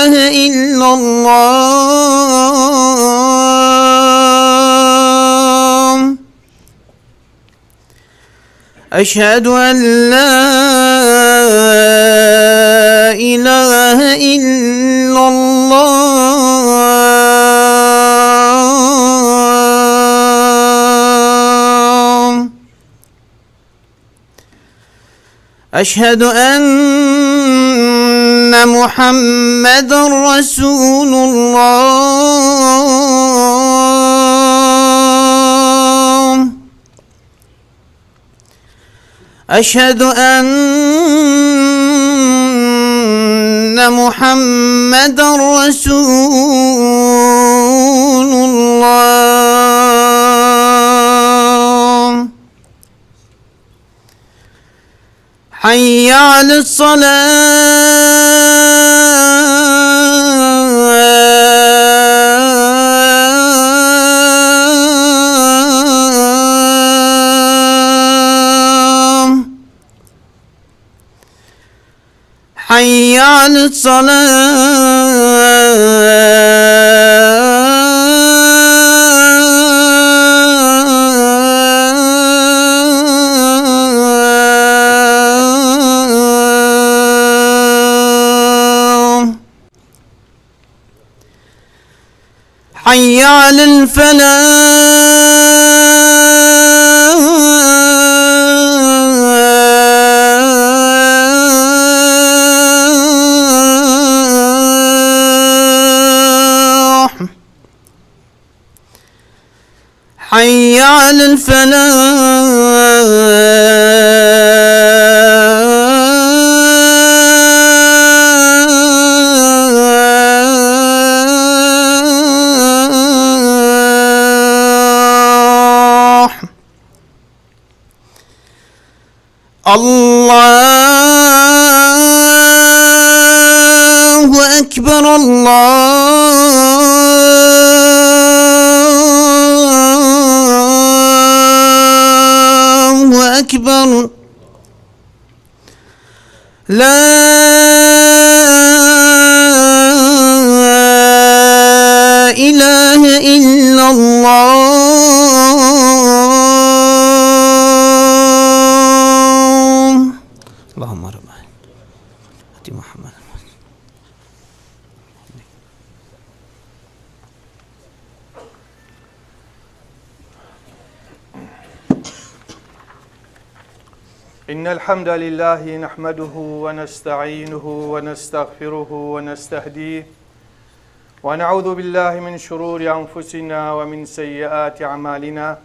إله إلا الله أشهد أن لا إله إلا الله أشهد أن محمد رسول الله أشهد أن محمد رسول الله حي على الصلاة حي على الصلاة حي على الفلاح حي على الفلاح الله أكبر الله أكبر لا إله إلا الله اللهم رب محمد إن الحمد لله نحمده ونستعينه ونستغفره ونستهديه ونعوذ بالله من شرور أنفسنا ومن سيئات أعمالنا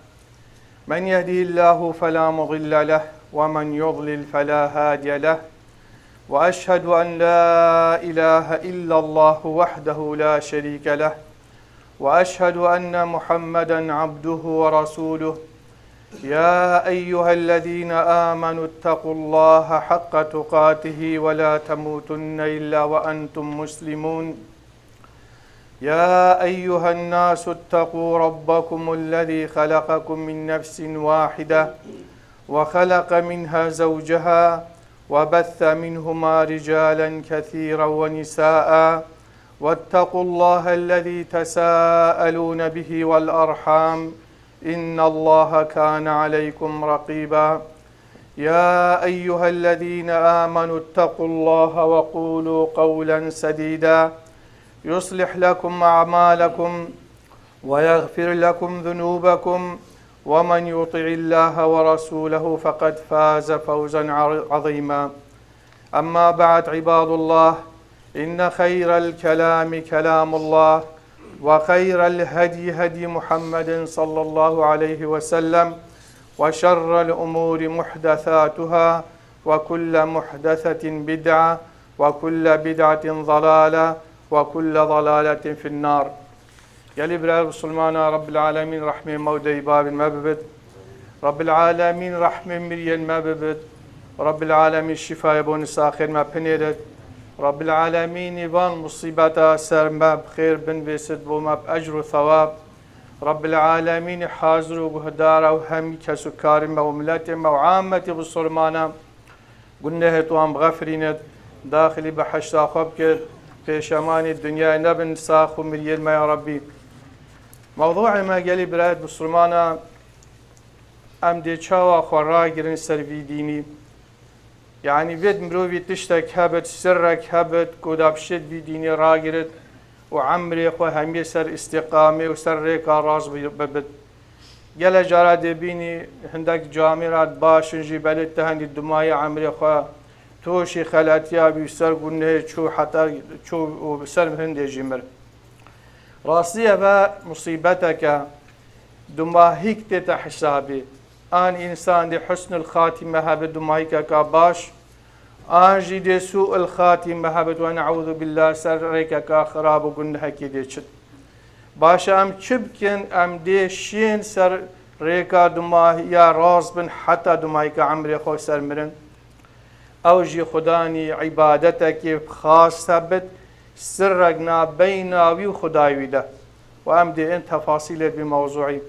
من يهده الله فلا مضل له ومن يضلل فلا هادي له وأشهد أن لا إله إلا الله وحده لا شريك له وأشهد أن محمدا عبده ورسوله يا أيها الذين آمنوا اتقوا الله حق تقاته ولا تموتن إلا وأنتم مسلمون يا أيها الناس اتقوا ربكم الذي خلقكم من نفس واحدة وخلق منها زوجها وبث منهما رجالا كثيرا ونساء واتقوا الله الذي تساءلون به والأرحام إن الله كان عليكم رقيبا يا أيها الذين آمنوا اتقوا الله وقولوا قولا سديدا يصلح لكم أعمالكم ويغفر لكم ذنوبكم ومن يطع الله ورسوله فقد فاز فوزا عظيما أما بعد عباد الله إن خير الكلام كلام الله وخير الهدي هدي محمد صلى الله عليه وسلم وشر الأمور محدثاتها وكل محدثة بدعة وكل بدعة ضلالة وكل ضلالة في النار. يلي برا سلمانا رب العالمين رحمة مودي باب المببد رب العالمين رحمة مريم مببد رب العالمين شفاء بون ساخر ما بنيرد رب العالمين يبان مصيبة سر ما بخير بن بيسد بوما بأجر وثواب رب العالمين حاضر وقهدار وهم كسكار وملات وعامة بسلمانا قلنا هتوام غفرين داخلي بحشتا خبك پێشەمانی دنیای نەبن ساخ و مریلمە یا ڕەبی. مەوضوعی ما گەلی برایەت مسلمانە ئەم دێ چاوە خۆ ڕاگرن سەروی دینی، یعنی بێت مرۆڤی تشتێک هەبێت سرێک هەبێت کۆدا بشێت وی دینی ڕاگرێت و عەمرێ خۆ هەمیە سەر ئیستیقامێ و سەر ڕێکا ڕاست ببێت. گەلە جارا دەبینی هەندێک جامێرات باشنجی بەلێت تە هەندی دومایە عەمرێ خۆ تۆشی خەلاتیابی و سەر گونهەیە چوو حتا چوو و سەر هەندێژی مر. ڕاستیە بە مصیبەتەکە دوماهیک تێتە حسابێ، ئان ئینسان دێ حسن الخاتیمە هەبێت دوماهیکەکە باش، ئانژی دێ سوء الخاتیمە هەبێت و نەعوذ بالله سەر ڕێکەکە خراب و گونهەکی دێچێت. باشە ئەم چ بکەن ئەم دێ شێن سەر ڕێکا دوماهیە ڕاست بن حتا دوماهیکە عەمرێ خۆی سەر مرن. ئەوژی خودانی عیبادەتێکی خاص هەبێت سرێک نابەی ناوی و خوداویدە و ئەم دێ ئێن تەفاسیلێت بی مەوزوعی.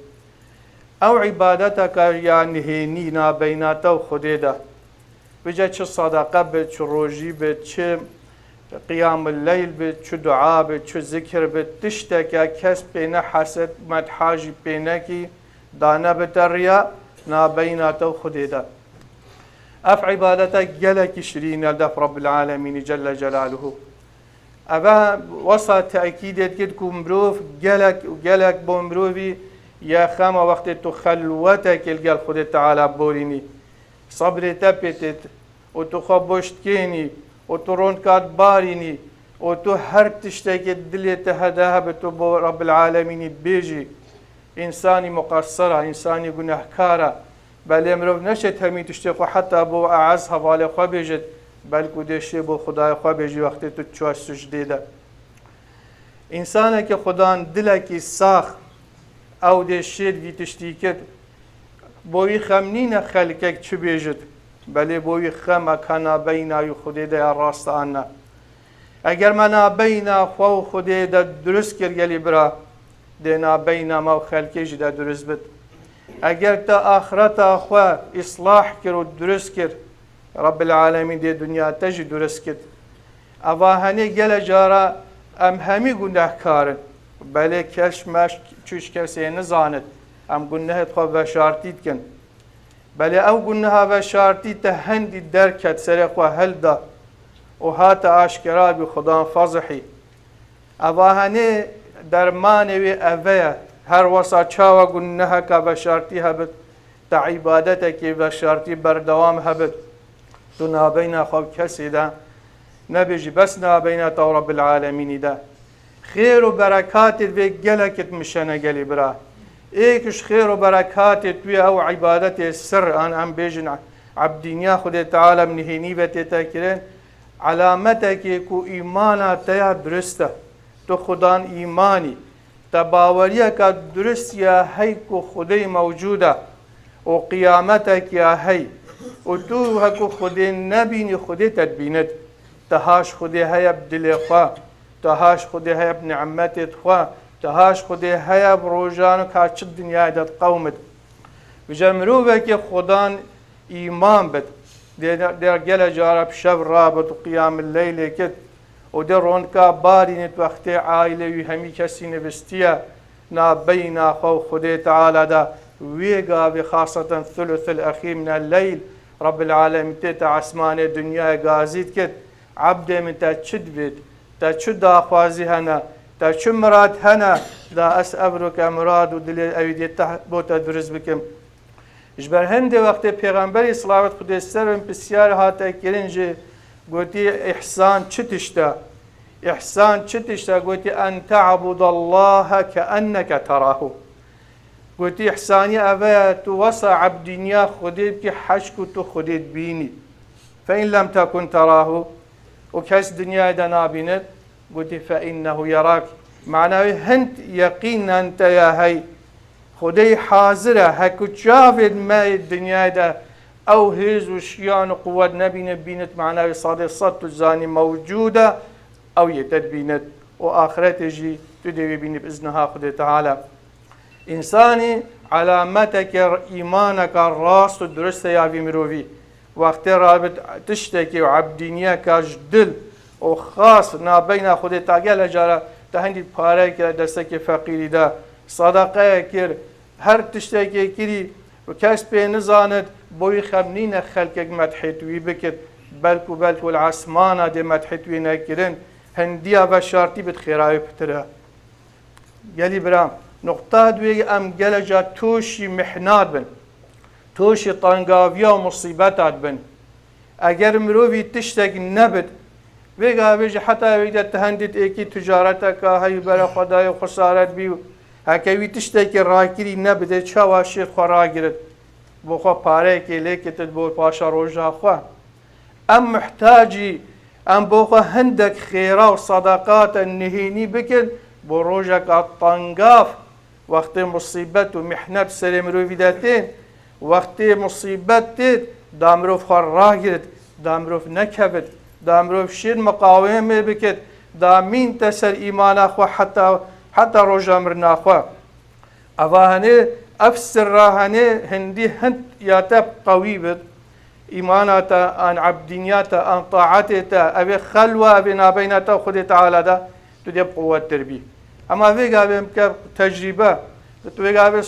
ئەو عیبادەتەکە یان نهێنی نابەیناتە و خودێدا بجە چ سەدەقە بێت، چ ڕۆژی بێت، چ قیام اللەیل بێت، چ دوعا بێت، چ زیکر بێت، تشتێکە کەس پێ نەحەسێت مەدحاژی پێ نەکی دانە بێتە ڕیا نابەیناتە و خودێدا. ئەف عیبادەتە گەلێکی شرینە دەف ڕەب العالەمینی جەلە جەلالوه. ئەڤە وەسا تەئکیدێت کرد و مرۆڤ گەلێک بۆ مرۆڤی یاخەمە وەختێ تو خەلوەتێکی لەگەڵ خودی تەعالا بۆرینی سەبرێتە پێتێت و تو خۆ بۆشتکێنی و تو ڕۆنکات بارینی و تو هەر تشتێکی دلێتە هەدا هەبێت و بۆ ڕەب العالەمینی بێژی ئینسانی مقەسسەرە، ئینسانی گونەهکارە، بەلێ مرۆڤ نەچێت هەمی تشتێک خۆ حتا بۆ ئەعەز هەواڵێ خۆ بێژێت بەلکو دێشێ بۆ خودای خۆ بێژی وەختێ تو چوە سوژدێدە. ئینسانێکی خودان دلێکی ساخ ئەو دێشێت وی تشتی کرد بۆوی خەمنینە خەلکێک چ بێژت بەلێ بۆوی خەمە کە نابەی ناوی خودێدا یا ڕاستانە. ئەگەر مە نابەینا خوا و خودێدا دروست کرد گەلی برا دێ نابەینا مە و خەلکێژیدا دروست بێت. ئەگەر تا ئاخرەتا خوا ئیسلاح کرد و دروست کرد ڕەب العالەمین دێ دنیا تەژی دروست کرد. ئەڤا هەنێ گەلە جارە ئەم هەمی گونەهکارن بەلێ کەشمەش چوش کەسێ نزانت ئەم گونەهت خۆ بەشارتی بکەن بەلێ ئەو گونەها بەشارتیتە هەندی دەرکەت سەرێ خۆ هەلدا و هاتە ئاشکرابی خودان فەزحی. ئەڤا هەنێ دەرمانێوێ ئەڤەیە هەر وەسا چاوە گونەهەکە بەشارتی هەبێت تا عیبادەتێکی بەشارتی بەردەوام هەبێت تو نابەینا خۆ کەسێدا نەبێژی بەس نابەینەتەوە ڕەب العالەمینیدا. خێر و بەرەکاتت بێ گەلێکت مشەنە گەلی برا ئێکش خێر و بەرەکاتت توێ ئەو عیبادەتێ سر ئەم بێژن عەبدینیا خودێ تەعالا نهێنی بێتێتە کرێن علامەتێکێک و ئیمانە تەیا درستە تو خودان ئیمانی تە باوەریەکە درستیە هەیک و خودەی مەوجودە و قیامەتێکیە هەی و تو هەکو خودێ نەبینی خودێتت بینێت تەهاش خودێ هەیە بدلێ خوا تەهاش خودێ هەیە بنیعمەتێت خوا تەهاش خودێ هەیە بڕۆژان و کاچ دنیایدەت قەومت بژە مرۆڤێکی خودان ئیمان بێت دێگەلە جارە پیشەو ڕابێت و قیام اللەیلێ کرد و دێ ڕۆنکە بارینێت وەختێ عایلەوی هەمی کەسی نوستیە نابەینا خۆ و خودێ تەعالادا وێگاوێ خاسەتەن ثلث الأخیر من اللەیل ڕەب العالەمین تێتە عەسمانێ دنیای گازیت کرد عەبدێ من تا چت بێت تا چ داخوازی هەنە تا چ مراد هەنە دا ئەس ئەبرۆکە مراد و دلێ ئەوی دێت بۆتە دروست بکەم. ژبەر هەندێ وەختێ پێغەمبەری سڵاوەت خودێ سەرم پرسیار هاتە کرێنجێ گوتی ئیحسان چ تشتە؟ ئیحسان چ تشتە؟ گوتی ئەن تەعبوود الله کەئەنەکە تەڕاه. گوتی ئیحسانی ئەڤەیە تو وەسە عەبدینیا خودێت بکە حەشک و تو خودێت بینی فەئین لەم تەکون تەڕاه و کەس دنیایدا نابینێت گوتی فەئینەهو یەراک معناوی هەند یەقینەن تەیە هەی خودەی حازرە هەکو چاوێت مای دنیایدا ئەو هێز و شیان و قووەت نەبینێت بینێت معناوی سەدێ سەد تو زانی مەوجودە ئەو یەتت بینێت و ئاخرەتێژی تو دەوێ بینی بئیزنها خودێ تەعالا. ئینسانی علامەتێکی ئیمانەکە ڕاست و درستە یاوی مرۆڤی وەختێ ڕابێت تشتێکی و عەبدینیە کاش دل و خاص نابین خودت تاگل جارا تهندی پاره که دسته فقیری دا صدقه کر هر تشتکی کری و کس به نزاند بوی خمنین خلق مدحتوی بکد بلکو العسمانه دی مدحتوی نکرن هندیا و شرطی بد خیرای پتره گلی برام نقطه دوی ام گل جا توشی محنات بن توشی طنگاویا و مصیبتات بن اگر مروی تشتک نبد ویگا بیجی حتی ویگا تهندید ایکی تجارتا که هی برای خدای خسارت بیو هکوی تشتک راکری نبده چه واشید خورا گرد بو خواه پاره که لیکتت بو پاشا روژا خواه ام محتاجی ام بو خواه هندک خیره و صدقات نهینی بکن بو روژا که طنگاف وقت مصیبت و محنت سر مروی داتین وقت مصیبت دید دامروف خواه راه گرد دامروف نکبد دامروف شیر مقاومه بکد دامین تسر ایمان خواه حتی روژا مرنا خواه اوهانه افسر راهانه هندی هند یاتب قوی بد ایماناتا ان عبدینیاتا ان طاعتتا اوی خلوه اوی نابیناتا خود تعالی دا تو دیب قوت تربی اما ویگا بیم که تجربه تو ویگا بیم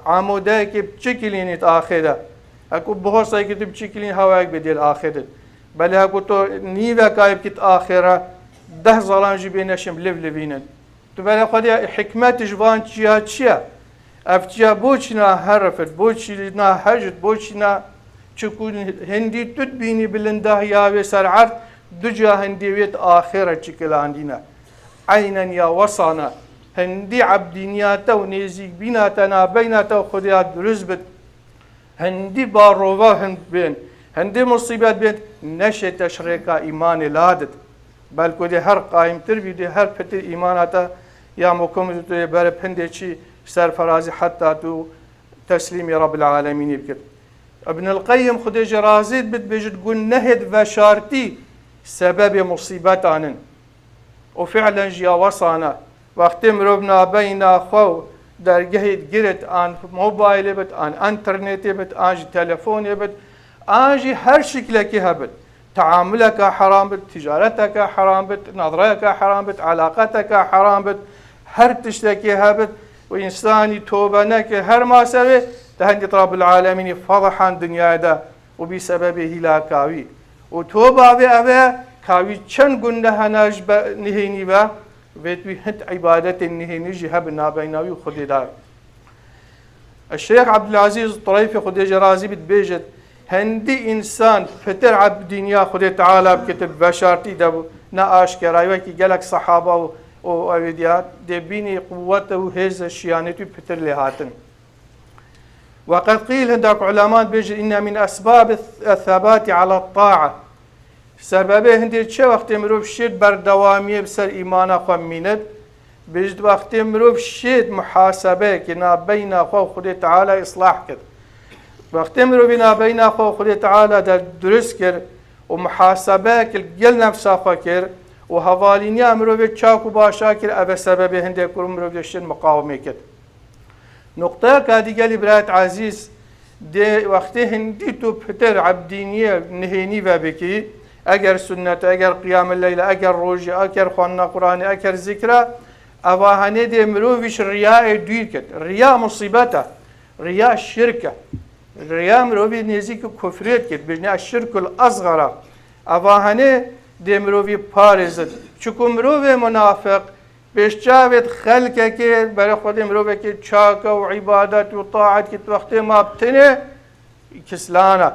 عموده که بچکلینیت آخره اکو بہت سایی که تو بچکلین هواک بدیل آخره بله اکو تو نیوه کایب کت آخره 10 ظلام جی بینشم لبینن تو بله خودی حکمت جوان چیه افتیا بوچنا حرفت بوچنا حجت بوچنا چکون هندی تد بینی بلنده یا و سرعت دو جا هندی ویت آخره چکلاندینا عینا یا وصانا هندی عبدینیاتا و نیزیک بیناتا نابیناتا و خودیات درست بد هندی بارووا هند بین هندی مصیبت بین نشه تشریکا ایمان لادت بلکه دی هر قائم تر بی دی هر پتر ایماناتا یا مکمل تو بر پنده چی سرفرازی حتی تو تسلیم رب العالمین بکرد ابن القیم خود جرازید بد بجد قل نهد و شارتی سبب مصیبت آنن و فعلا جیا وصانا وقتی مروبنا بینا خو درگهید گرد آن موبایل بد آن انترنت بد آن تلفون بد آن هر شکل که هبد تعاملك حرام بد تجارتك حرام بد نظرك حرام بد علاقتك حرام بد هر تشتكي هبد وإنساني توبة نك هر ما سوي تهندي رب العالمين فضحا دنيا دا وبسببه لا كاوي وتوبة بأبا كاوي چن قنده ناج نهيني با ويتوي هنت عبادة النهيني جهب نابيناوي خدي دار الشيخ عبد العزيز الطريفي خدي جرازي بتبيجت هندي إنسان فتر عبد دنيا خدي تعالى بكتب بشارتي دبو نا آشكراي وكي جالك صحابة وأوديات دبيني قوته وهز الشيانتي بتر لهاتن وقد قيل هندك علماء بيجي إن من أسباب الثبات على الطاعة سببه هندي شو وقت مروف شد بردوامية بسر إيمانا خميند بيجد وقت مروف شد محاسبة كنا بين أخو خدي تعالى إصلاح كد وقت مروف بنا بين أخو خدي تعالى در درس كر ومحاسبة كل نفس فكر وهوالينيا مروف تشاكو باشا كر أبا سببه هندي كل مروف شد مقاومة كد نقطة كاديجالي برات عزيز دي وقت هندي تو بتر عبدينية نهيني وبكي اگر سنت اگر قيام الليل اگر روجي اگر خوان قرآن اگر ذكرى اواهنه دي مروفيش رياء دوير كت رياء مصيبته رياء شركة رياء مروفي نزيك كفريت كت بجناء الشرك الأصغر اواهنه دي مروفي بارزت چكو مروفي منافق بيشجاوت خلقه كي برای خود مروفي كي چاكه وعبادت وطاعت كت وقت ما بتنه كسلانه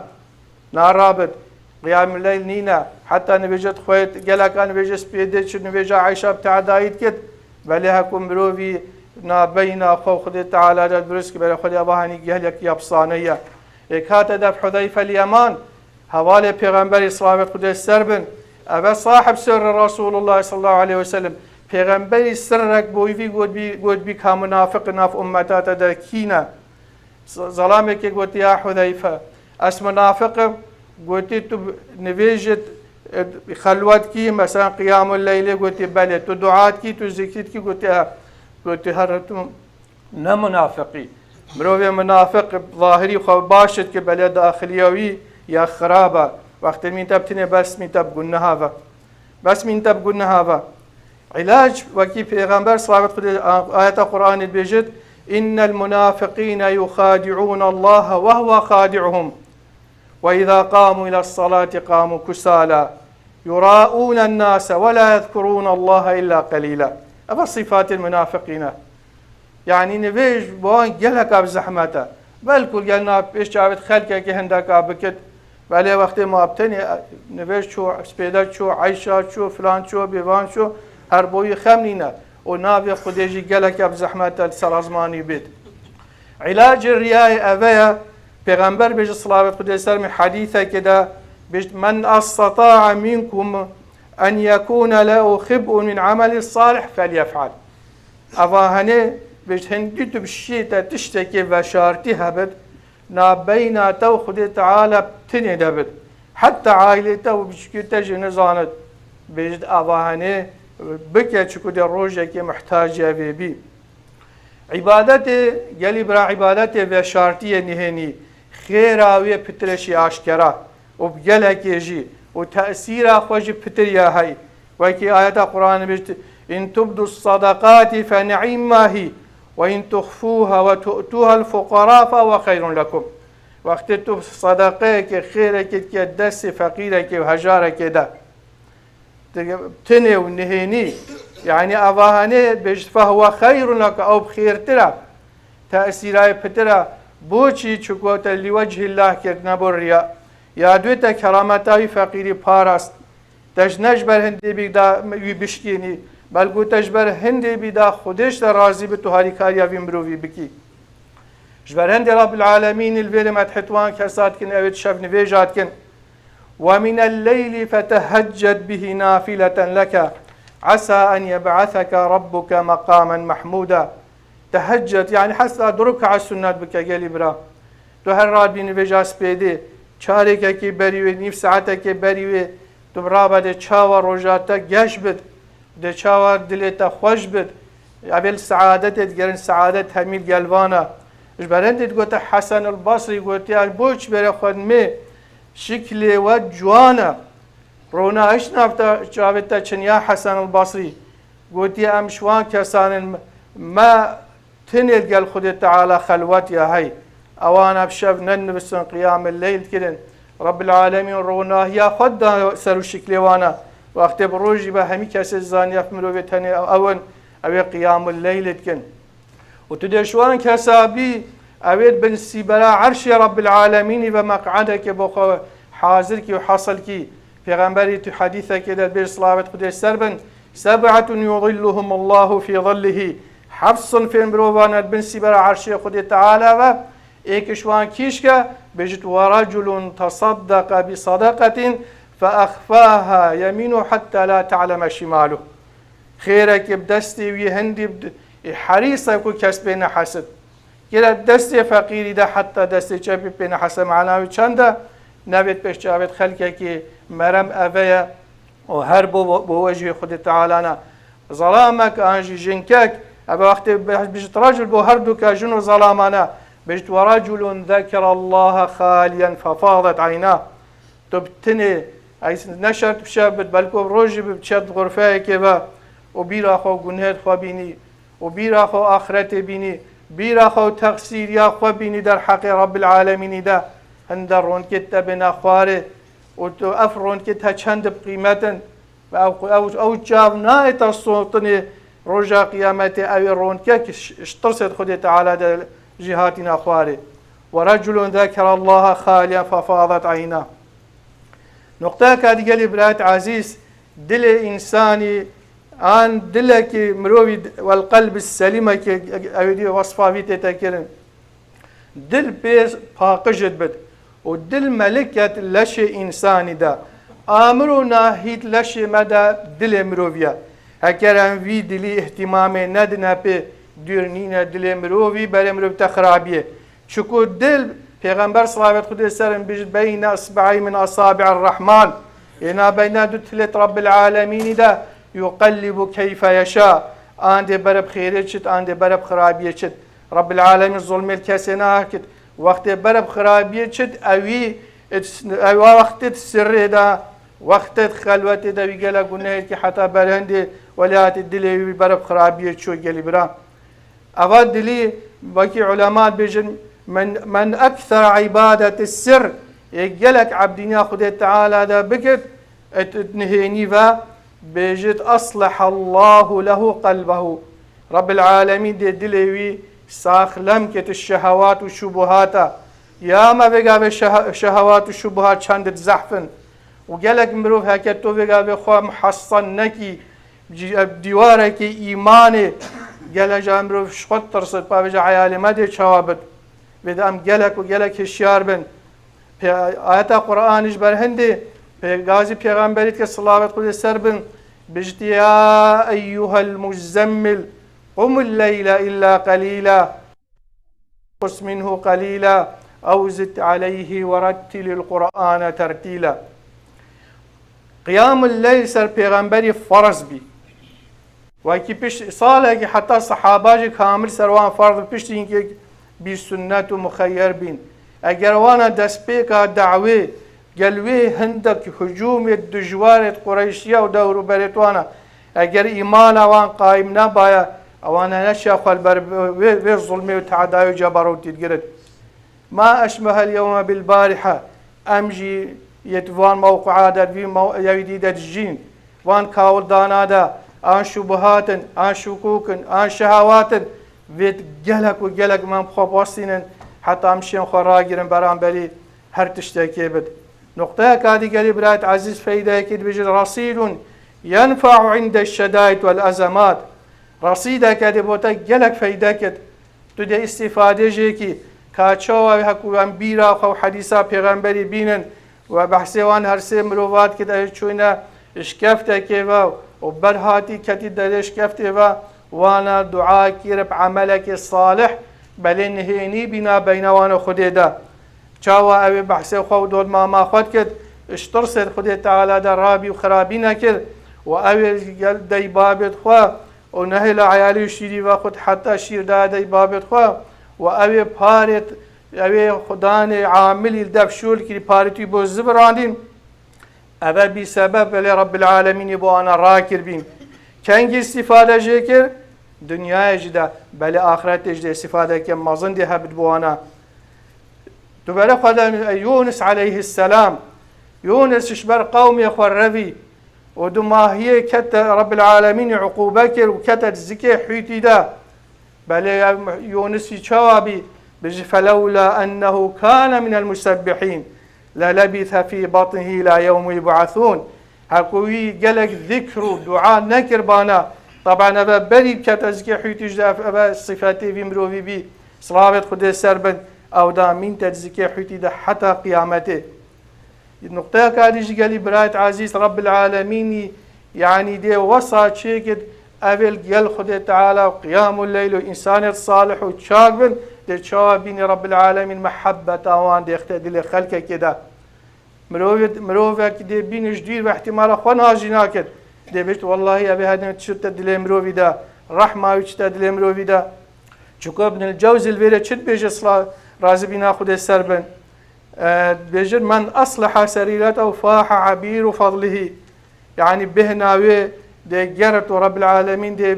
نارابط قيام الليل نينا حتى نبيجت خويت قالك انا بيجي سبيدتش نبيجا عائشه بتاع دايت كت بلها كم مروفي نابينا خو خد تعالى درسك بلا خد اباهني قالك يا بصانيه هيك هات دف حذيفه اليمان حوالي پیغمبر اسلام قدس سربن ابا صاحب سر رسول الله صلى الله عليه وسلم پیغمبر سرك بويفي قد بي كمنافق ناف امتات دكينا ظلامك قلت يا حذيفه اس منافق قلت تو نویجت خلوت کی مثلا قیام اللیل قلت بله تو دعات کی تو ذکرت کی قلت هر تو نه منافقی مروی منافق ظاهری خو باشد که بله داخلیوی یا خرابه وقت مين تبتني بس مين تب قلنا هذا بس من تبقون هذا علاج وكي پیغمبر صلوات خود آيات قرآن بيجد إن المنافقين يخادعون الله وهو خادعهم وإذا قاموا إلى الصلاة قاموا كسالى يراءون الناس ولا يذكرون الله إلا قليلا. أبا صفات المنافقين يعني نبيج بوان جلك بزحمته بل كل قلنا بيش جاوت خلقك هندك بكت ولی وقتی ما ابتنی نوشت شو سپیدت شو عیشات شو فلان شو بیوان شو هر بوی خمنینه و ناوی خودشی گلک اب زحمت سرازمانی بید. علاج الریای اوه پیغمبر بیش صلوات خود سرم حدیثه کده بیش من استطاع منكم ان يكون له خبء من عمل الصالح فليفعل. اوهنه بیش هندی تو بشیت تشتکی و شارتی هبد نابینا تو خود تعالی بتنی دبد حتی عائله تو بشکیت جنزانت بیش اوهنه بکه چکو در روزه که محتاجه بی عبادت گلی برا عبادت و شارتی نهنی خیر آوی پترشی آشکرا و بگله کیجی و تأثیر خوش پتریا هی و که آیت قرآن بیشت ان تبدو الصدقات فنعیم ما هی و ان تخفوها و تؤتوها الفقراء فهو خیر لكم. وقتی تو صدقه که خیره که دست فقیره که و هجاره که ده تنه و نهینی يعني أواهنه بيجت فهو خير لك أو بخير ترى تأثيرها بترى بوشي چكوت لوجه الله كرنا بريا يا دوتا كرامتاي فقيري باراست تجنج بر هندي بيدا بشكيني بل قو تجبر هندي بيدا خودش راضي بتو هاري كاريا بمروي بكي جبر هندي رب العالمين الفيل مدحتوان كسات كن اويت شف نفيجات كن ومن الليل فتهجد به نافلة لك عسى أن يبعثك ربك مقاما محمودا. تهجد يعني حس أدرك على السنة بك قالي برا تو هر رات بين وجاس بيدي چارك كي بريوي نيف ساعتك بريوي تو برابا دي چاوا روجاتا گش بد دي چاوا دلتا خوش بد قبل سعادت گرن سعادت هميل قلبانا جبرند قلت حسن البصري قلت يا بوش برا خود مي شكل وجوانا رونا ايش نافتا جابتا چنيا حسن البصري قلت يا امشوان كسان ما تنل قال خد تعالى خلوت يا هي اوانا بشف ننبسن قيام الليل كدن رب العالمين رونا يا خد سرو شكلي وانا وقت بروجي بهمي كاس الزاني يفملو بتني اون او قيام الليل كن وتدشوان كسابي اويد بن سيبلا عرش رب العالمين بمقعدك بخو حاضرك وحصلك پیغمبری تو حدیثه که در بیر صلوات خودش سربن سبعة يظلهم الله في ظله حفص في مروان بن سبر عرش خود تعالى و ایکشوان کیش که بجت ورجل تصدق بصدقة فأخفاها يمينه حتى لا تعلم شماله خيرك بدستي ويهندي حريصة يكون كسبين حسد كلا دستي فقيري ده حتى دستي جابي بين حسد معناه چنده نبيت بيش جابت خلقك مرم أفيا وهرب بوجه خد تعالى ظلامك أنجي جنكك أبا وقت بجت رجل بوهردك جنو ظلامنا بجت ورجل ذكر الله خاليا ففاضت عيناه تبتني نشرت بشابت بلكو بروجي بشد غرفة كبا وبيرا خو جنهد خو بيني وبيرا خو آخرت بيني بيرا خو تقصير يا خو بيني در حق رب العالمين ده هندرون كتب نخواره وتو أفرون كتها چند بقيمة أو جابنا السلطنة رجع قيامته أو رون كك اشترست خد تعالى جهاتنا أخواره ورجل ذكر الله خاليا ففاضت عيناه. نقطة كاديجالي برات عزيز دل إنساني عن دلك مروي والقلب السليم ك أودي وصفه في تذكرن دل بيس باقجد بد ودل ملكة لشي إنساني دا آمرو ناهيت لشي مدى دل مروفيا هكرا في دلي اهتمامي ندنا بي دورنين دل مروفي بري مروف تخرابيه شكو دل پیغمبر صلوات خود سرم بجد بين أصبعي من أصابع الرحمن إنا بين دتلت رب العالمين دا يقلب كيف يشاء آنده برب خيري چت آنده برب خرابيه چت رب العالمين ظلم الكسنا كت وقت برب خرابيه چت اوي وقت السر دا وقتت خلوت دوی گله گناه که حتی برهنده ولیات دلی برب خرابیه چو گلی برا اول دلی باقی علماء بيجن من أكثر عبادة السر يجلك عبدنا خد تعالى ده بكت نهيني بيجت أصلح الله له قلبه رب العالمين دي دلوي ساخ لمكة الشهوات والشبهات يا ما بقى بالشهوات والشبهات شاندت زحفن وجلك مروف هكتو بقى بخوا محصن نكي ديوارك إيماني گله جامرو شخط ترسد پا بجا عیالی مده چوابد بده ام گلک و گلک هشیار بن آیت قرآنش برهنده غازی پیغمبریت که صلوات خود سر بن بجت یا ایها المزمل قم الليل الا قليلا قص منه قليلا او زد عليه ورتل القرآن ترتيلا قيام الليل سر پیغمبری فرض بی وکی پیش ساله که حتی صحابه کامل سروان فرض پیش این که بی سنت و مخیر بین اگر وانا دست پیکا دعوی گلوی هندک هجوم دجوارت قریشیه و دورو برتوانا اگر ایمان وان قائم نبایا وانا نشا خال بر و ظلمي وتعداء وجبروت تجرد ما أشبه اليوم بالبارحة أمجي يتوان موقعات في يديد الجين وان كاول دانادا آن شبهات آن شكوك آن شهوات ويت جلك وجلك من خباصين حتى أمشين خراجرن برام بري هر تشتكي بد نقطة كادي قريب برات عزيز فايدة أكيد بيجي رصيد ينفع عند الشدائد والأزمات رصيدة كادي بوتا جلك فايدة كد تدي استفادة جيكي كاتشوا هكو أمبيرا أو حديثا پیغمبري بينن وبحثي وان هرسي مروفات كده چوينا اشكفته كيفا وبرهاتي كتي دلش كفته وانا دعاء كيرب عملك الصالح بل انهيني بنا بين وانا خديدا چاوا اوي بحثي خو دول ما خد كد اشترسد خدي تعالى درابي وخرابينا كد واوي دي بابت خو ونهل عيالي شيري واخد حتى شير دادي بابت خو واوي بارت اوي خداني عامل الدفشول كي بارتي بوزبراندين أبا بسبب لرب العالمين يبو أنا راكر بين كان استفادة جيكر دنيا جدا بل آخرت جدا استفادة كم مظن دي هبد بو أنا تبالي خدا يونس عليه السلام يونس شبر قوم يخور ربي ودما هي كت رب العالمين عقوبكر وكت الزكي حيتي دا بل يونس يشوابي بجي فلولا أنه كان من المسبحين للبث في بطنه إلى يوم يبعثون هكوي قالك ذكر دعاء نكر بانا طبعا أبا بريد كتزكي حيتج أبا صفاتي في مروفي بي صلابت خده سربن أو دا من تزكي حيتي دا حتى قيامته النقطة كاديش قالي برايت عزيز رب العالمين يعني دي وصا شيكد أبل قال خده تعالى وقيام الليل وإنسان الصالح وتشاقبن دي شوابين رب العالمين محبة اوان دي اختدي لخلقه كده مروفه كده بين جديد واحتمال اخوانا جناكد دي بيت والله ابي هذا تشت دي مروفي ده رحمه وتشت دي مروفي ده چوكو ابن الجوز الفيره تشت بيج اصلا رازي بنا خد السربن بيجر من اصلح سريرته فاح عبير فضله يعني بهناوي دي جرت رب العالمين دي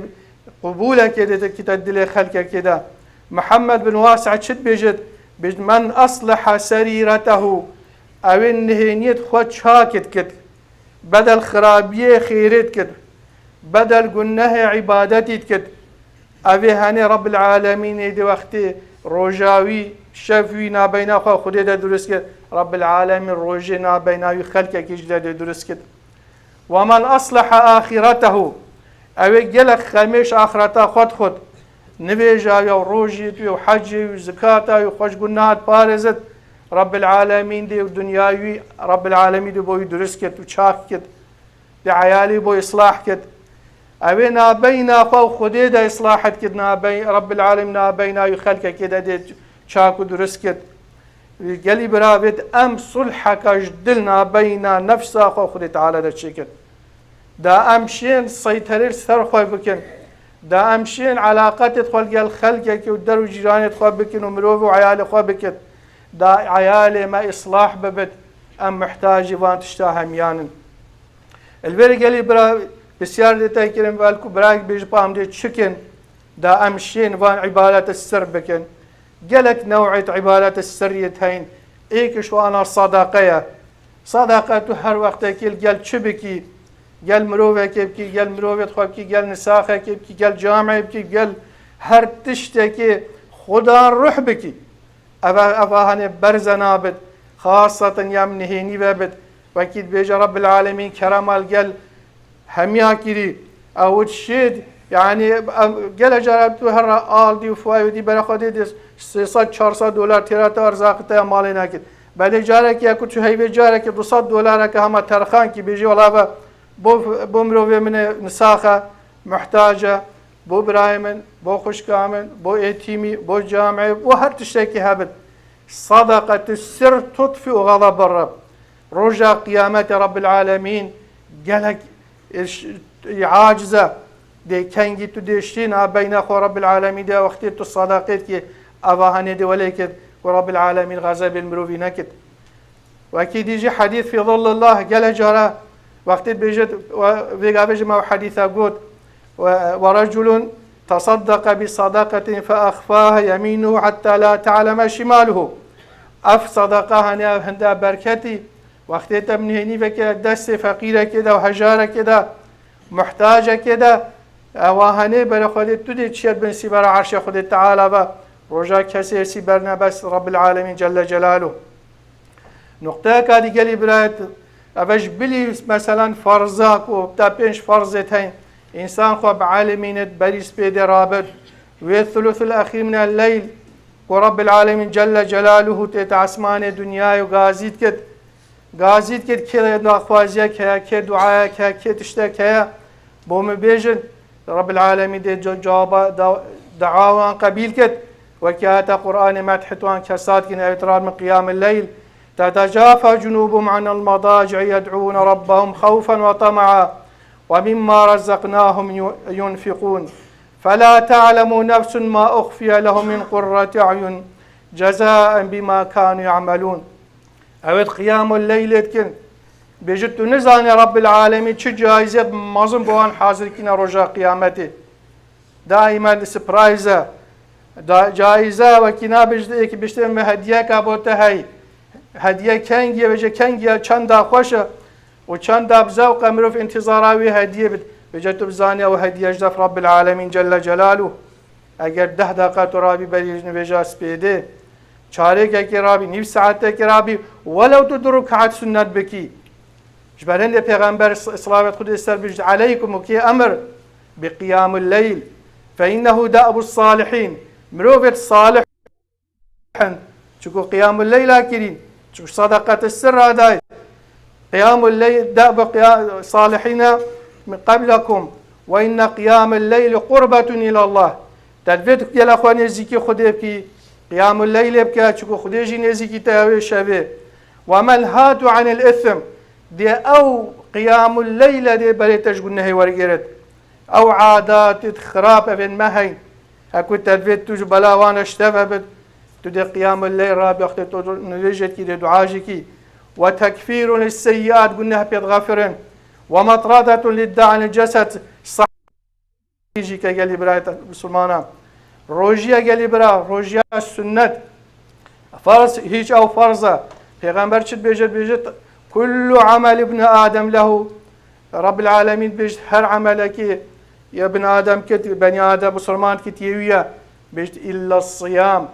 قبوله كده كتد لي خلقه كده محمد بن واسع شد بيجد من أصلح سريرته أو النهينيت خود شاكت كد بدل خرابية خيرت كد بدل قناه عبادتي كد أبي هاني رب العالمين دي وقتي رجاوي شفوي نابينا خو خدي دا درس كد رب العالمين روجي نابينا خلقك يجد درس كد ومن أصلح آخرته أو جلك خميش آخرته خود نبيجا يو روجيت يو حجي يو زكاتا يو خوش قنات بارزت رب العالمين دي ودنياوي رب العالمين دي بو يدرس كت وشاك كت دي عيالي بو إصلاح كت أبينا بينا خو خدي دا إصلاحت كت نابين رب العالمين نابينا يخلق كده دي شاك ودرس كت قالي برابط أم صلحك جدلنا بينا نفسا خو خدي تعالى دا شكت دا أمشين سيطرير سرخوي بكن دا أمشين علاقات خلق الخلق ودر وجيران خو بكن ومروف وعيال خو بكن دا عيال ما إصلاح ببت أم محتاج وان تشتاهم يانن البری گلی برا بسیار دیتا کریم والکو برای بیش پام دی چکن دا امشين وان عبادة السر بكن قالك نوعية عبادة السرية هين ايكش وانا صداقية صداقة هر وقت كيل قال شبكي قال مروفة كيبكي قال مروفة خوابكي قال نساخة كيبكي قال جامعة بكي قال هر تشتكي خدا روح بكي أفا هني برزنا بد خاصة يام نهيني بد وكيد بيجا رب العالمين كرامال قال هميا كيري او تشيد يعني قال جربت هر آل دي وفواي ودي برا خودي دي 300-400 دلار تيرات ارزاقته مالي نكد بعد جارك يا كنت هيبه جارك 200 دلار كهما ترخان كي بيجي ولا بو مروي من نساخه محتاجه بو برايمن بو خشكامن بو ايتيمي بو جامعي وهر تشتكي هبد صدقة السر تطفئ غضب الرب رجع قيامة رب العالمين قالك عاجزة دي كنجي تدشتين بين أخو رب العالمين دي وقتيت الصداقات كي أباهاني دي وليكد ورب العالمين غزب المروفي نكد وأكيد يجي حديث في ظل الله قال جرى وقتيت بيجد وفيقا بيجي مع حديثة قد ورجل تصدق بصدقة فأخفاها يمينه حتى لا تعلم شماله أف صدقها هندا بركتي وقتيت منهني فكرة دست فقيرة كده وهجارة كده محتاجة كده واهنه بر خودت تو دید شید بنسی بر عرش خودت تعالی و رجا کسی سی برنا بس رب العالمین جل جلاله نقطه کادی گلی برایت اوش بلی مثلا فرضاک و تا 5 فرضت هین انسان خو بعالمینت بریس بید رابط و الثلث الاخیر من الليل ورب العالمين جل جلاله تيت عسمان دنيا وغازيت كد كده نخوازيك كي دعاك كي تشتكي بوم بيجن رب العالمين دي جواب دعاوان قبيل كد وكاتا قرآن مدحتوان كسات كن اعتراض من قيام الليل تتجافى جنوبهم عن المضاجع يدعون ربهم خوفا وطمعا ومما رزقناهم ينفقون فلا تعلم نفس ما أخفي لهم من قرة أعين جزاء بما كانوا يعملون أود قيام الليل كن بجد نزان رب العالمين شو جائزة مازن بوان حاضر كنا رجاء قيامته دائما سبرايزة جائزة وكنا بجد بشتم هدية كابوته هاي هدية كنجي بجد كنجي چند خوشه و چند بزوق امرو في انتظاراوي هدية بجد بزاني او هدية جدف رب العالمين جل جلاله اگر 10 دقيقة ترابي بجد بجاس بيده چارك اكي رابي نيف ساعت اكي رابي ولو تدرك عاد سنت بكي جبرين دي پیغمبر صلاة خود استر بجد عليكم وكي امر بقيام الليل فإنه دأب الصالحين مروفة صالح چكو قيام الليل اكرين چكو صدقة السر هداي قيام الليل دأب صالحين من قبلكم وإن قيام الليل قربة إلى الله تدفيت يا أخواني زكي خديبكي قيام الليل بكا چكو خديجي نزكي تاوي شبه ومنهات عن الإثم دي أو قيام الليل دي بريتش قلنا ورقرت أو عادات خراب ابن مهين أكو تدفيت تجو بلا وانا اشتفبت تدي قيام الليل رابي أختي نريجت كي دعاجي كي وتكفير للسيئات قلنا بيتغفرن ومطردة للداء الجسد صح يجي كقال برايت مسلمانا روجيا قال برا روجيا السنة فرض هيج أو فرضة پیغمبر چت بيجت كل عمل ابن آدم له رب العالمين بيجت هر عملك يا ابن آدم كت بني آدم مسلمان كتيويا بيجت إلا الصيام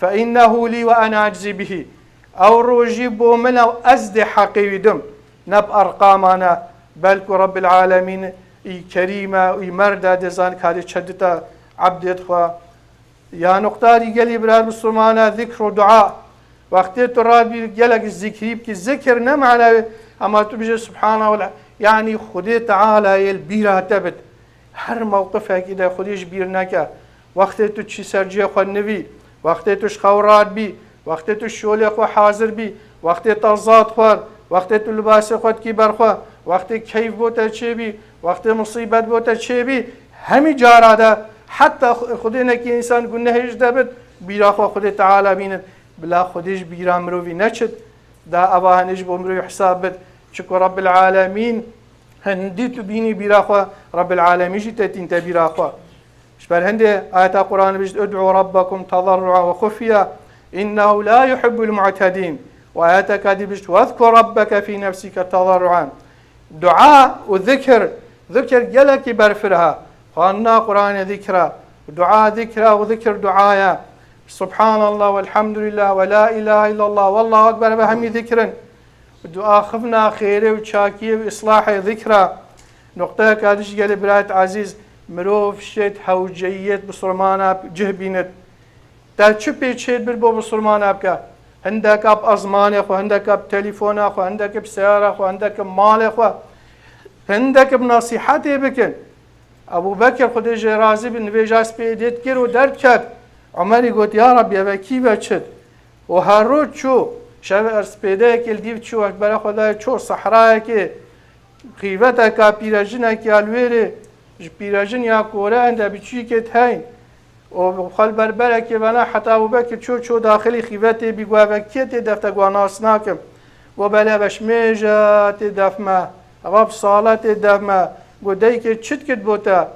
فإنه لي وأنا أجزي به أو روجي بومن أو أزد حقي دم نب أرقامنا بلكو رب العالمين كريمة ومردة دزان كاري شدتا عبد يدخوا يا نقطاري قالي براد مسلمانا ذكر ودعاء وقتي ترابي قالك الذكري بكي الذكر نمعنا أما تبجي سبحانه ولا يعني خدي تعالى البيرة تبت هر موقفها كده خديش بيرناك وقتي تشي سرجي خو النبي وقتي تش خورات بي وقتي تش شولي خو حاضر بي وقتي تزاد خور وقتي تلباس خود كي برخوا وقتي كيف بوتا چه بي وقتي مصيبت بوتا چه بي همي جارادا حتى خدينا كي انسان گناهش دبت بيرا خو خدي تعالى بينت بلا خديش بيرا مروي نچت دا اباهنج بو مروي حسابت شكر رب العالمين هندي تبيني براخوا رب العالمين جتتين تبراخوا شبال هندي آيات القرآن بيجد ادعوا ربكم تضرعا وخفيا إنه لا يحب المعتدين وآيات كادي بيجد واذكر ربك في نفسك تضرعا دعاء وذكر ذكر جلك برفرها قالنا قرآن ذكرى دعاء ذكرى وذكر دعايا سبحان الله والحمد لله ولا إله إلا الله والله أكبر بهمي ذكرا دعاء خفنا خيري وشاكي وإصلاحي ذكرى نقطة كادش قال برات عزيز مروف شد حوجيت بسرمانا جهبينت تا چپی شد بربو بسرمانا بكا هندك اب ازمان اخو هندك اب تليفون اخو هندك بسيارة اخو هندك مال اخو هندك بنصيحات بكن ابو بكر خدش رازي بنويجاس بيديت كير ودرد كد عمر يقول يا رب يا بكي بچد وهرود شو شب ارس پیدا کل دیو چو اکبر خدا چو صحرا که قیوتا کا پیراجن کی الویره پیراجن یا کوره اند بچی که تاین و خال بربره که بنا حتی ابو بکر چو داخلی قیوت بیگوا وکیت دفت گواناس ناکم و بلا بشمیجات دفما غاب صالات دفما گودی که چت کد بوتا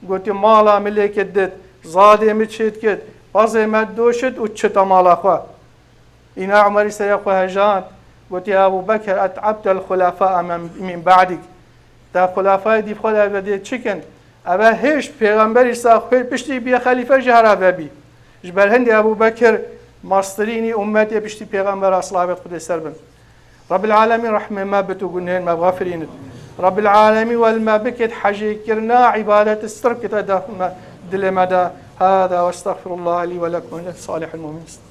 گوتی مالا ملک دت زاده مچت کد باز مد دوشت و چت مالا خوا إنا عمر سيقوى هجان قلت يا أبو بكر أتعبت الخلفاء من بعدك تا خلفاء دي بخلا بدي تشكن أبا هيش پیغمبر ساخر بشتي بيا خليفة جهرا ببي جبر هندي أبو بكر مصدريني أمتي بشتي پیغمبر أصلابت خد سربن رب العالمين رحمة ما بتوقنين ما بغفرين رب العالمين والما بكت حجي كرنا عبادة السرب كتا دل مدى هذا واستغفر الله لي ولكم ولصالح المؤمنين.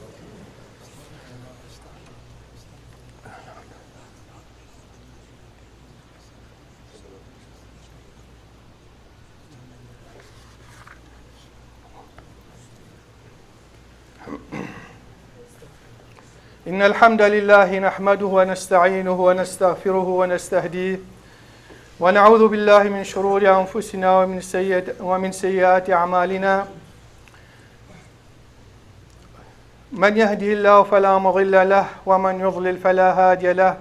إن الحمد لله نحمده ونستعينه ونستغفره ونستهديه ونعوذ بالله من شرور أنفسنا ومن سيئات أعمالنا من يهده الله فلا مضل له ومن يضلل فلا هادي له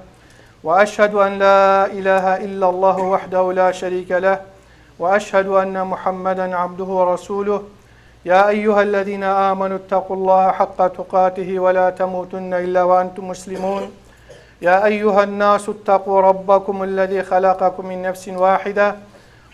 وأشهد أن لا إله إلا الله وحده لا شريك له وأشهد أن محمدا عبده ورسوله يا أيها الذين آمنوا اتقوا الله حق تقاته ولا تموتن إلا وأنتم مسلمون يا أيها الناس اتقوا ربكم الذي خلقكم من نفس واحدة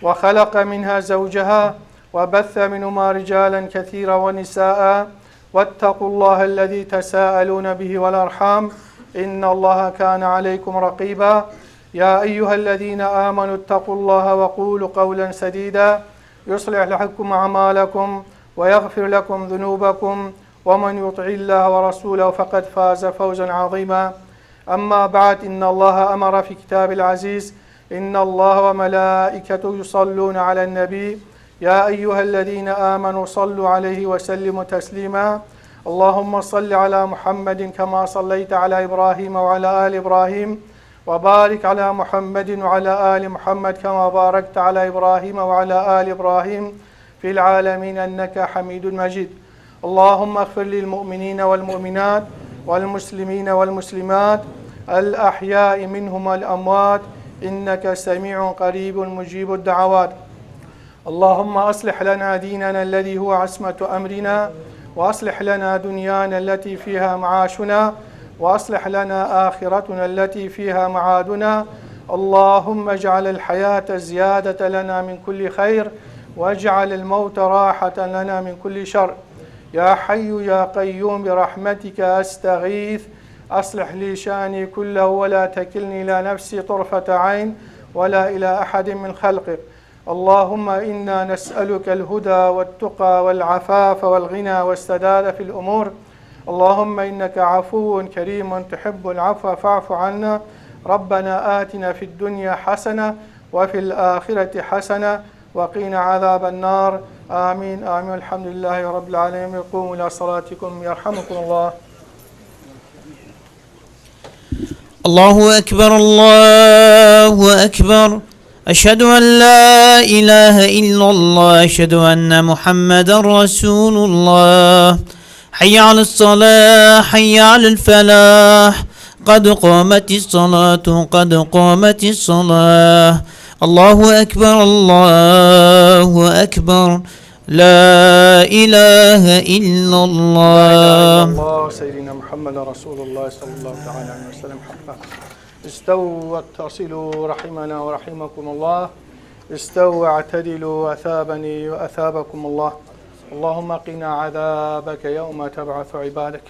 وخلق منها زوجها وبث منهما رجالا كثيرا ونساء واتقوا الله الذي تساءلون به والأرحام إن الله كان عليكم رقيبا يا أيها الذين آمنوا اتقوا الله وقولوا قولا سديدا يصلح لكم أعمالكم ويغفر لكم ذنوبكم ومن يطع الله ورسوله فقد فاز فوزا عظيما أما بعد إن الله أمر في كتاب العزيز إن الله وملائكته يصلون على النبي يا أيها الذين آمنوا صلوا عليه وسلموا تسليما اللهم صل على محمد كما صليت على إبراهيم وعلى آل إبراهيم وبارك على محمد وعلى آل محمد كما باركت على إبراهيم وعلى آل إبراهيم في العالمين أنك حميد مجيد اللهم اغفر للمؤمنين والمؤمنات والمسلمين والمسلمات الأحياء منهم والأموات إنك سميع قريب مجيب الدعوات اللهم أصلح لنا ديننا الذي هو عصمة أمرنا وأصلح لنا دنيانا التي فيها معاشنا وأصلح لنا آخرتنا التي فيها معادنا اللهم اجعل الحياة زيادة لنا من كل خير واجعل الموت راحة لنا من كل شر يا حي يا قيوم برحمتك أستغيث أصلح لي شأني كله ولا تكلني إلى نفسي طرفة عين ولا إلى أحد من خلقك اللهم إنا نسألك الهدى والتقى والعفاف والغنى والسداد في الأمور اللهم إنك عفو كريم تحب العفو فاعف عنا ربنا آتنا في الدنيا حسنة وفي الآخرة حسنة وقنا عذاب النار آمين آمين الحمد لله رب العالمين قوموا إلى صلاتكم يرحمكم الله. الله أكبر الله أكبر أشهد أن لا إله إلا الله أشهد أن محمدا رسول الله حي على الصلاة حي على الفلاح قد قامت الصلاة قد قامت الصلاة الله أكبر الله أكبر لا إله إلا لا إله إلا الله. الله سيدنا محمد رسول الله صلى الله تعالى عليه وسلم حقا. استووا واتصلوا رحمنا ورحمكم الله. استووا واعتدلوا أثابني وأثابكم الله. اللهم قنا عذابك يوم تبعث عبادك.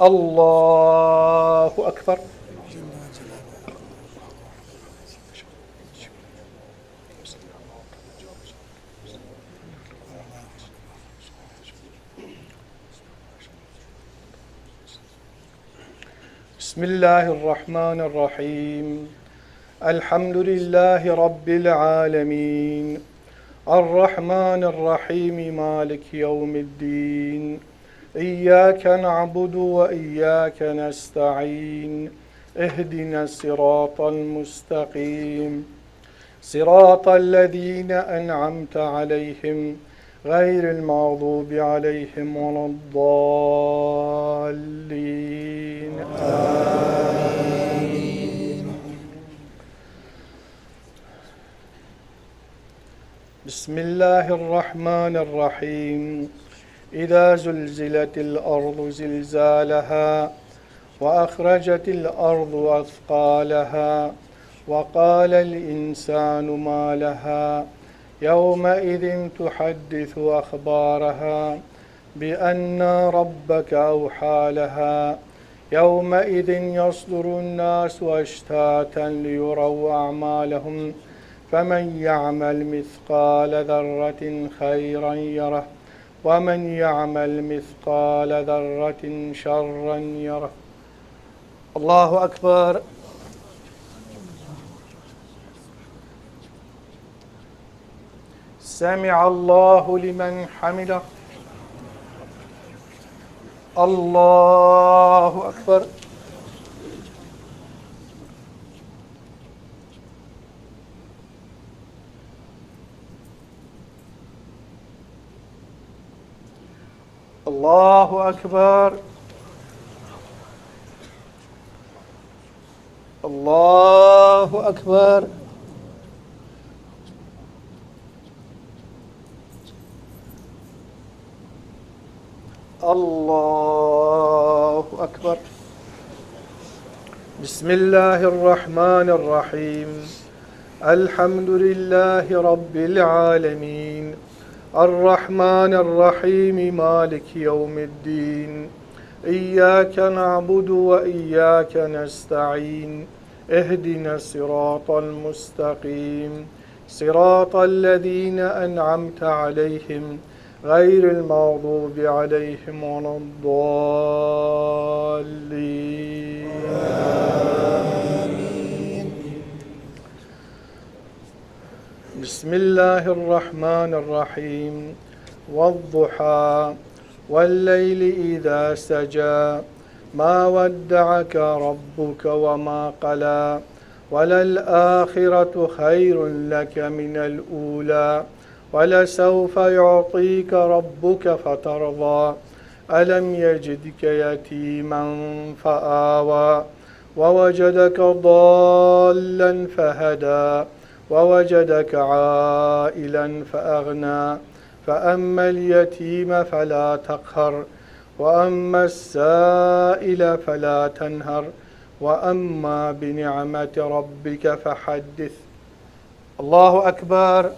الله أكبر. بسم الله الرحمن الرحيم. الحمد لله رب العالمين الرحمن الرحيم مالك يوم الدين إياك نعبد وإياك نستعين اهدنا الصراط المستقيم صراط الذين أنعمت عليهم غير المغضوب عليهم ولا الضالين آمين. بسم الله الرحمن الرحيم. إذا زلزلت الأرض زلزالها وأخرجت الأرض أثقالها وقال الإنسان ما لها يومئذ تحدث أخبارها بأن ربك أوحى لها يومئذ يصدر الناس أشتاتا ليروا أعمالهم فمن يعمل مثقال ذرة خيرا يره ومن يعمل مثقال ذرة شرا يره. الله أكبر. سمع الله لمن حمده. الله أكبر. الله أكبر. الله أكبر. الله أكبر. بسم الله الرحمن الرحيم. الحمد لله رب العالمين الرحمن الرحيم مالك يوم الدين إياك نعبد وإياك نستعين اهدنا الصراط المستقيم صراط الذين أنعمت عليهم غير المغضوب عليهم ولا الضالين آمين. بسم الله الرحمن الرحيم. والضحى والليل إذا سجى ما ودعك ربك وما قلى وللآخرة خير لك من الأولى ولسوف يعطيك ربك فترضى ألم يجدك يتيما فآوى ووجدك ضالا فهدى ووجدك عائلا فأغنى فأما اليتيم فلا تقهر وأما السائل فلا تنهر وأما بنعمة ربك فحدث. الله أكبر.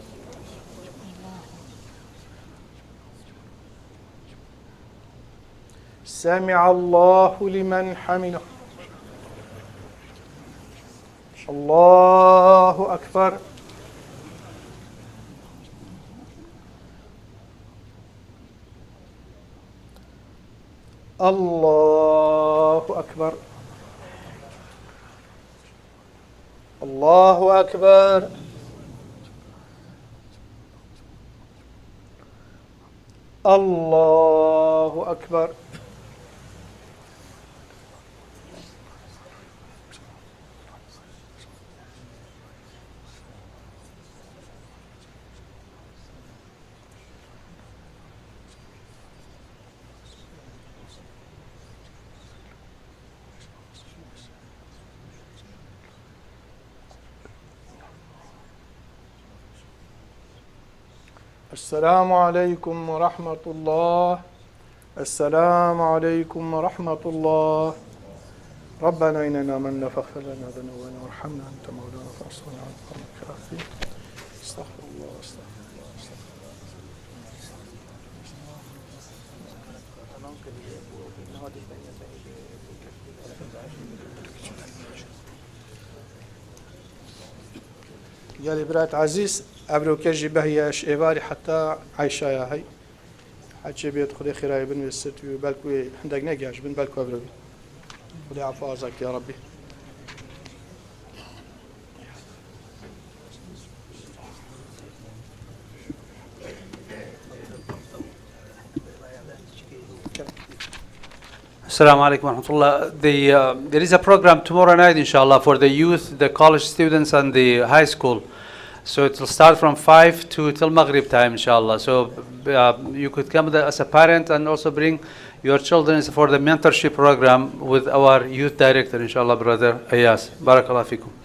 سمع الله لمن حمده. الله أكبر. الله أكبر. الله أكبر. الله أكبر. السلام عليكم ورحمة الله. السلام عليكم ورحمة الله. ربنا إننا آمنا فاغفر لنا ذنوبنا وارحمنا أنت مولانا فانصرنا على القوم الكافرين. استغفر الله استغفر الله يا لبرات عزيز أبروكجي بهياش إيفاري حتى عايشة يا هي حتى بيت خدي خيراي بن الستي بالكو عندك نجاش بن بالكو أبروي خدي عفوازك يا ربي. Assalamu alaikum wa rahmatullah. There is a program tomorrow night, inshallah, for the youth, the college students, and the high school. So it will start from 5 till Maghrib time, inshallah. So you could come as a parent and also bring your children for the mentorship program with our youth director, inshallah, brother Ayas. Barakallah fikum.